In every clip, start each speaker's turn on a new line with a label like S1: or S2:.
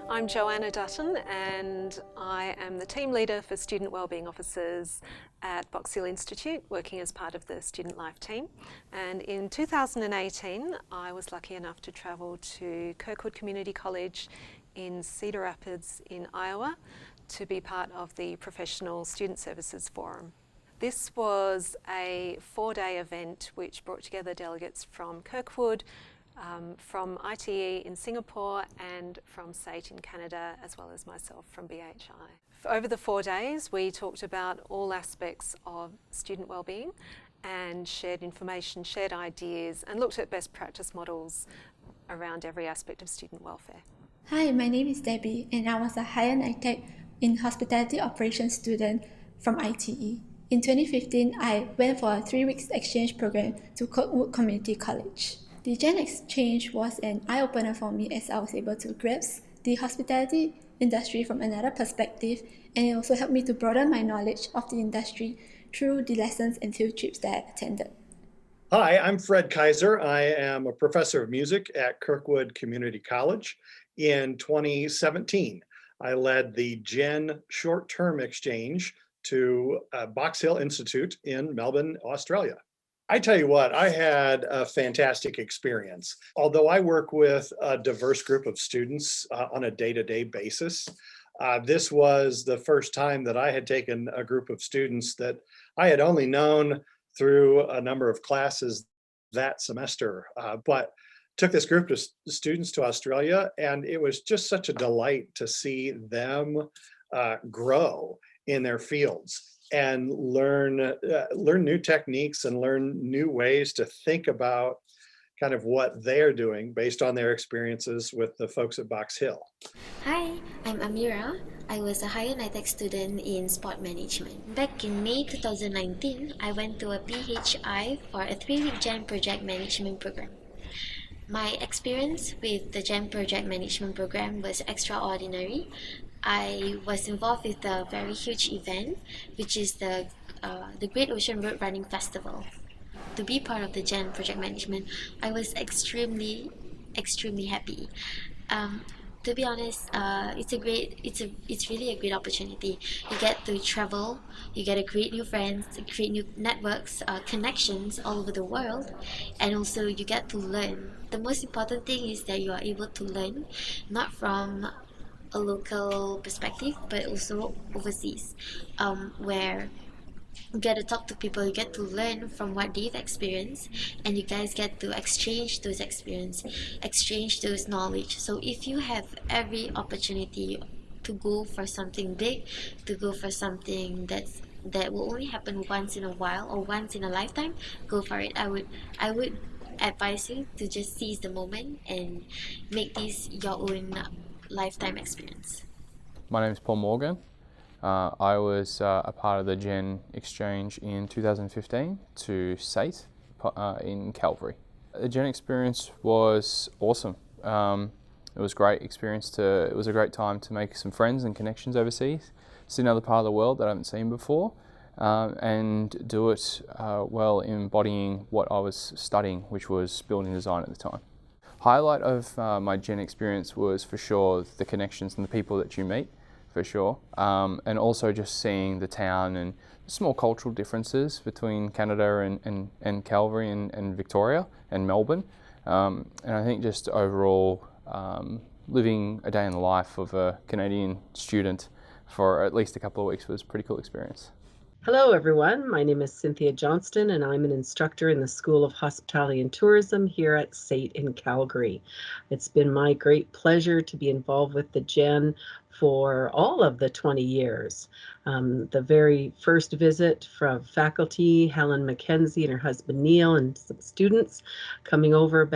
S1: I'm Joanna Dutton and I am the team leader for Student Wellbeing Officers at Box Hill Institute, working as part of the Student Life team. And in 2018, I was lucky enough to travel to Kirkwood Community College in Cedar Rapids in Iowa to be part of the Professional Student Services Forum. This was a 4-day event which brought together delegates from Kirkwood, from ITE in Singapore and from SAIT in Canada, as well as myself from BHI. Over the 4 days, we talked about all aspects of student wellbeing and shared information, shared ideas, and looked at best practice models around every aspect of student welfare.
S2: Hi, my name is Debbie, and I was a higher NITEC in hospitality operations student from ITE. In 2015, I went for a 3-week exchange program to Kirkwood Community College. The Gen Exchange was an eye-opener for me as I was able to grasp the hospitality industry from another perspective, and it also helped me to broaden my knowledge of the industry through the lessons and field trips that I attended.
S3: Hi, I'm Fred Kaiser. I am a professor of music at Kirkwood Community College. In 2017, I led the Gen short-term exchange to Box Hill Institute in Melbourne, Australia. I tell you what, I had a fantastic experience. Although I work with a diverse group of students on a day-to-day basis, this was the first time that I had taken a group of students that I had only known through a number of classes that semester, but took this group of students to Australia, and it was just such a delight to see them grow in their fields and learn new techniques and learn new ways to think about kind of what they're doing based on their experiences with the folks at Box Hill.
S4: Hi, I'm Amira. I was a higher NITEC student in sport management. Back in May 2019, I went to a PHI for a 3-week Gen project management program. My experience with the Gen project management program was extraordinary. I was involved with a very huge event, which is the Great Ocean Road Running Festival. To be part of the Gen project management, I was extremely happy. To be honest, it's really a great opportunity. You get to travel, you get to create new friends, create new networks, connections all over the world, and also you get to learn. The most important thing is that you are able to learn, not from a local perspective, but also overseas, where you get to talk to people, you get to learn from what they've experienced, and you guys get to exchange those experience, exchange those knowledge. So if you have every opportunity to go for something big, to go for something that will only happen once in a while or once in a lifetime, go for it. I would advise you to just seize the moment and make this your own lifetime experience.
S5: My name is Paul Morgan. I was a part of the Gen exchange in 2015 to SAIT in Calvary. The Gen experience was awesome. It was a great experience. It was a great time to make some friends and connections overseas, see another part of the world that I haven't seen before, and do it while embodying what I was studying, which was building design at the time. Highlight of my Gen experience was for sure the connections and the people that you meet, for sure, and also just seeing the town and small cultural differences between Canada and Calgary and Victoria and Melbourne, and I think just overall living a day in the life of a Canadian student for at least a couple of weeks was a pretty cool experience.
S6: Hello everyone, my name is Cynthia Johnston and I'm an instructor in the School of Hospitality and Tourism here at SAIT in Calgary. It's been my great pleasure to be involved with the Gen for all of the 20 years. The very first visit from faculty, Helen McKenzie and her husband Neil, and some students coming over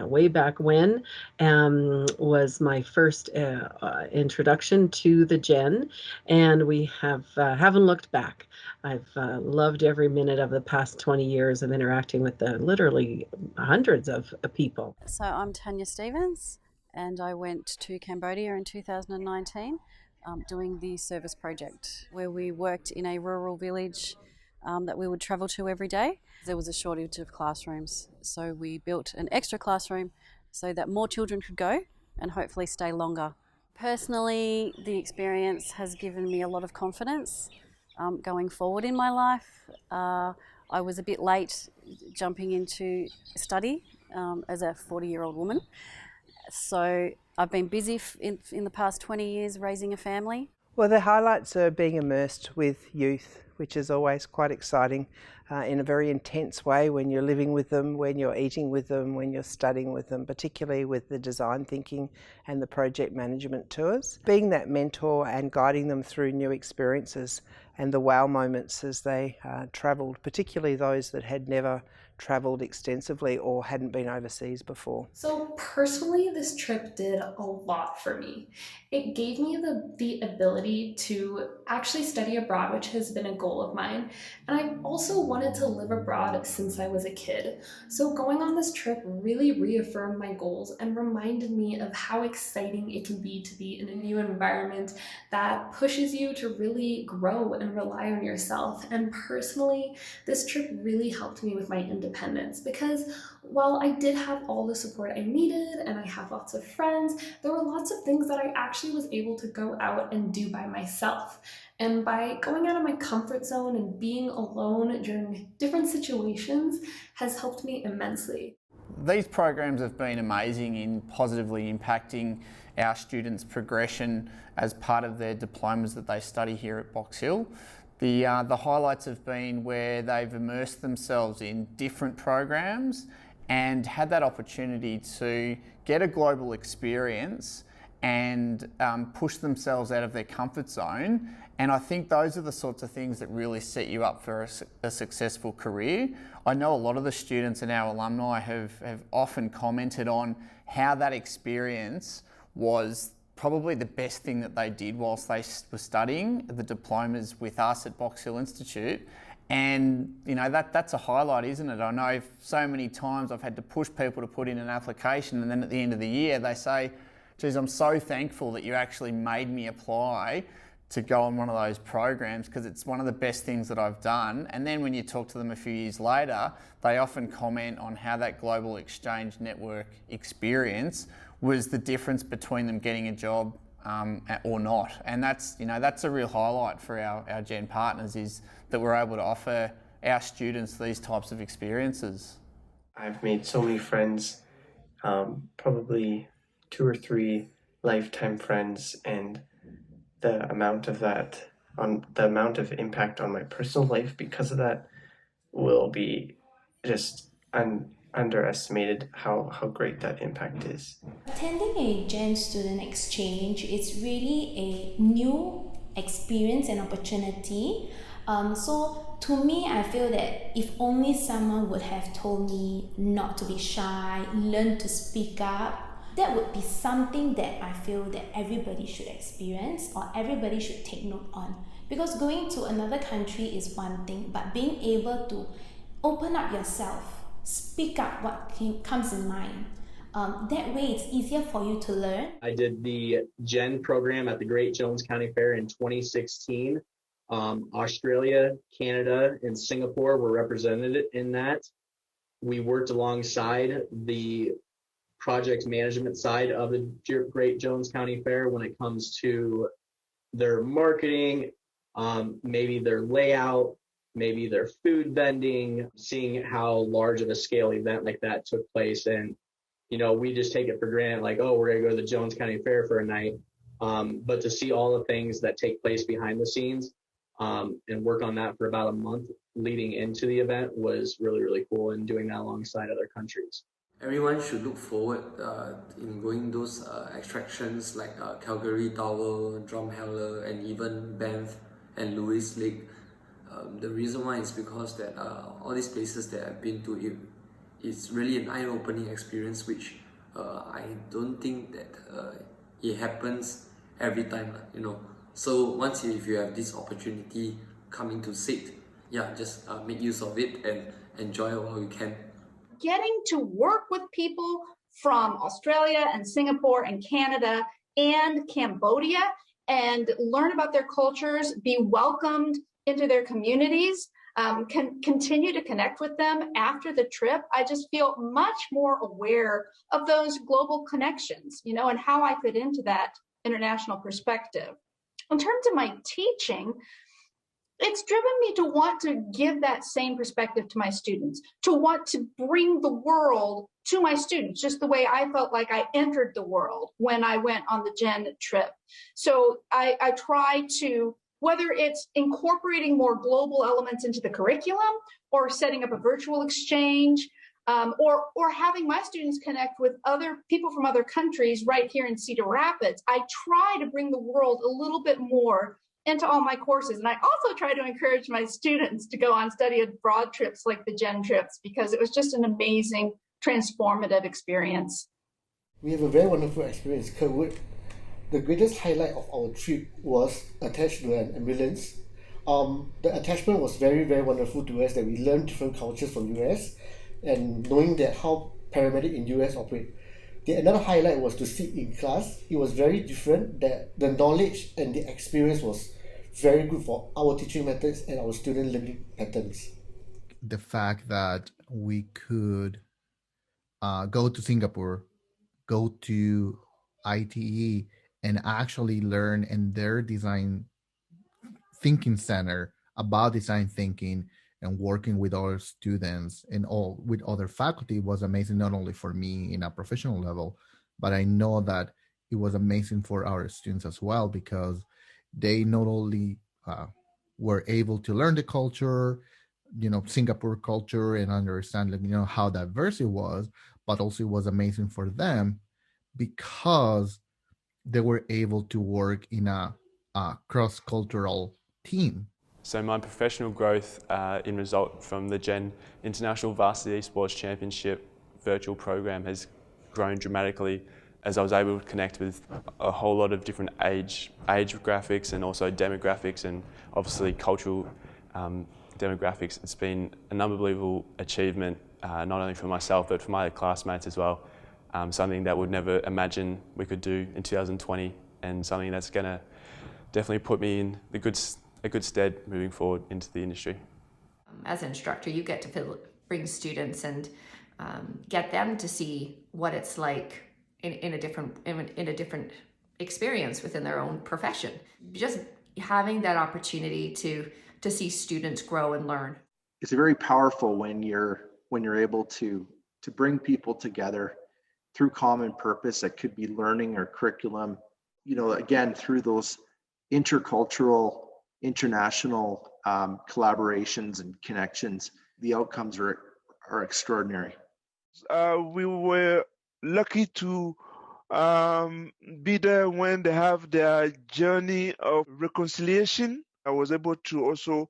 S6: way back when, was my first introduction to the Gen, and we haven't looked back. I've loved every minute of the past 20 years of interacting with literally hundreds of people.
S7: So I'm Tanya Stevens, and I went to Cambodia in 2019 doing the service project, where we worked in a rural village that we would travel to every day. There was a shortage of classrooms, so we built an extra classroom so that more children could go and hopefully stay longer Personally, the experience has given me a lot of confidence going forward in my life. I was a bit late jumping into study as a 40-year-old woman. So I've been busy in the past 20 years raising a family.
S8: Well, the highlights are being immersed with youth, which is always quite exciting in a very intense way when you're living with them, when you're eating with them, when you're studying with them, particularly with the design thinking and the project management tours. Being that mentor and guiding them through new experiences and the wow moments as they travelled, particularly those that had never travelled extensively or hadn't been overseas before.
S9: So personally, this trip did a lot for me. It gave me the ability to actually study abroad, which has been a goal of mine. And I've also wanted to live abroad since I was a kid. So going on this trip really reaffirmed my goals and reminded me of how exciting it can be to be in a new environment that pushes you to really grow and rely on yourself. And personally, this trip really helped me with my independence, because while I did have all the support I needed and I have lots of friends, there were lots of things that I actually was able to go out and do by myself. And by going out of my comfort zone and being alone during different situations has helped me immensely.
S10: These programs have been amazing in positively impacting our students' progression as part of their diplomas that they study here at Box Hill. The highlights have been where they've immersed themselves in different programs and had that opportunity to get a global experience and push themselves out of their comfort zone. And I think those are the sorts of things that really set you up for a successful career. I know a lot of the students and our alumni have often commented on how that experience was probably the best thing that they did whilst they were studying the diplomas with us at Box Hill Institute. And you know, that's a highlight, isn't it? I know so many times I've had to push people to put in an application, and then at the end of the year they say, geez, I'm so thankful that you actually made me apply to go on one of those programs, because it's one of the best things that I've done. And then when you talk to them a few years later, they often comment on how that global exchange network experience was the difference between them getting a job or not. And that's, you know, that's a real highlight for our Gen partners, is that we're able to offer our students these types of experiences.
S11: I've made so many friends, probably 2 or 3 lifetime friends, and the amount of impact on my personal life because of that will be just underestimated how great that impact is.
S12: Attending a Gen student exchange is really a new experience and opportunity. So to me, I feel that if only someone would have told me not to be shy, learn to speak up, that would be something that I feel that everybody should experience or everybody should take note on. Because going to another country is one thing, but being able to open up yourself, speak up what comes in mind, that way it's easier for you to learn.
S13: I did the Gen program at the Great Jones County Fair in 2016. Australia, Canada, and Singapore were represented in that. We worked alongside the project management side of the Great Jones County Fair when it comes to their marketing, maybe their layout, maybe their food vending, seeing how large of a scale event like that took place. And, you know, we just take it for granted, like, oh, we're going to go to the Jones County Fair for a night. But to see all the things that take place behind the scenes and work on that for about a month leading into the event was really, really cool, and doing that alongside other countries.
S14: Everyone should look forward in going those attractions like Calgary Tower, Drumheller, and even Banff and Lewis Lake. The reason why is because that all these places that I've been to, it's really an eye-opening experience, which I don't think that it happens every time, you know. So once if you have this opportunity coming to SAIT, yeah, just make use of it and enjoy while you can.
S15: Getting to work with people from Australia and Singapore and Canada and Cambodia and learn about their cultures, be welcomed into their communities, can continue to connect with them after the trip. I just feel much more aware of those global connections, you know, and how I fit into that international perspective. In terms of my teaching, it's driven me to want to give that same perspective to my students, to want to bring the world to my students, just the way I felt like I entered the world when I went on the Gen trip. So I try to, whether it's incorporating more global elements into the curriculum or setting up a virtual exchange, or having my students connect with other people from other countries right here in Cedar Rapids, I try to bring the world a little bit more into all my courses. And I also try to encourage my students to go on study abroad trips like the Gen trips, because it was just an amazing, transformative experience.
S16: We have a very wonderful experience in Kirkwood. The greatest highlight of our trip was attached to an ambulance. The attachment was very, very wonderful to us, that we learned different cultures from US and knowing that how paramedic in US operate. Another highlight was to sit in class. It was very different, that the knowledge and the experience was very good for our teaching methods and our student learning patterns.
S17: The fact that we could go to Singapore, go to ITE, and actually learn in their design thinking center about design thinking and working with other students and all with other faculty was amazing, not only for me in a professional level, but I know that it was amazing for our students as well, because they not only were able to learn the culture, Singapore culture, and understand, how diverse it was, but also it was amazing for them because they were able to work in a cross-cultural team.
S18: So my professional growth in result from the Gen International Varsity Sports Championship virtual program has grown dramatically, as I was able to connect with a whole lot of different age graphics and also demographics, and obviously cultural demographics. It's been an unbelievable achievement, not only for myself but for my classmates as well. Something that would never imagine we could do in 2020, and something that's going to definitely put me in a good stead moving forward into the industry.
S19: As an instructor, you get to bring students and get them to see what it's like in a different experience within their own profession. Just having that opportunity to see students grow and learn.
S20: It's very powerful when you're able to bring people together through common purpose. That could be learning or curriculum, again, through those intercultural, international collaborations and connections. The outcomes are extraordinary.
S21: We were lucky to be there when they have their journey of reconciliation. I was able to also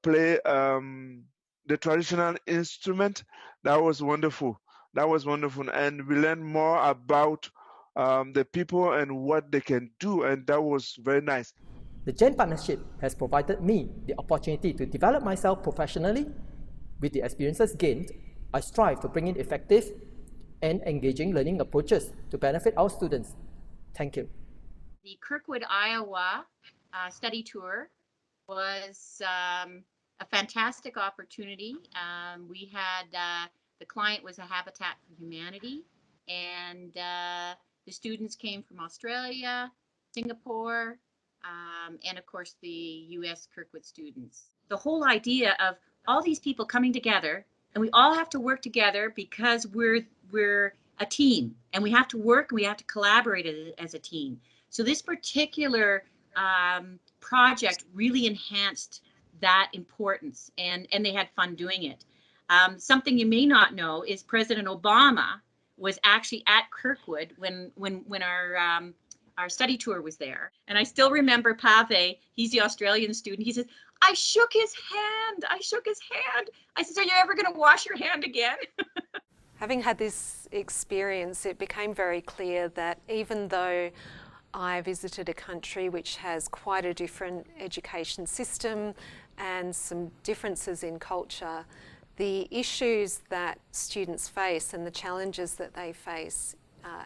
S21: play the traditional instrument. That was wonderful. And we learned more about the people and what they can do, and that was very nice.
S22: The Gen Partnership has provided me the opportunity to develop myself professionally. With the experiences gained, I strive to bring in effective and engaging learning approaches to benefit our students. Thank you.
S23: The Kirkwood, Iowa study tour was a fantastic opportunity. We had, the client was a Habitat for Humanity, and the students came from Australia, Singapore, and of course the US Kirkwood students. The whole idea of all these people coming together, and we all have to work together because we're a team, and we have to work and we have to collaborate as a team. So this particular project really enhanced that importance, and they had fun doing it. Something you may not know is President Obama was actually at Kirkwood when our study tour was there. And I still remember Pave, he's the Australian student, he says, I shook his hand. I said, are you ever going to wash your hand again?
S1: Having had this experience, it became very clear that even though I visited a country which has quite a different education system and some differences in culture, the issues that students face and the challenges that they face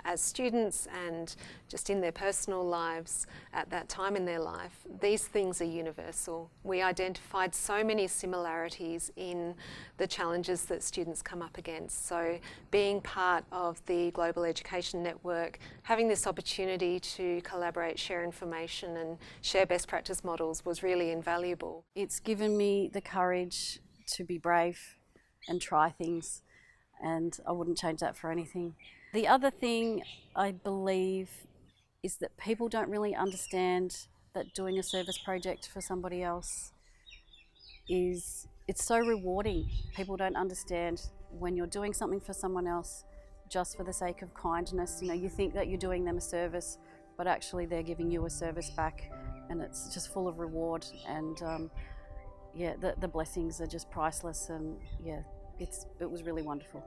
S1: as students and just in their personal lives at that time in their life, these things are universal. We identified so many similarities in the challenges that students come up against. So being part of the Global Education Network, having this opportunity to collaborate, share information and share best practice models was really invaluable.
S7: It's given me the courage to be brave and try things, and I wouldn't change that for anything. The other thing I believe is that people don't really understand that doing a service project for somebody else it's so rewarding. People don't understand when you're doing something for someone else just for the sake of kindness. You know, you think that you're doing them a service, but actually they're giving you a service back, and it's just full of reward. And yeah, the blessings are just priceless, and yeah, it was really wonderful.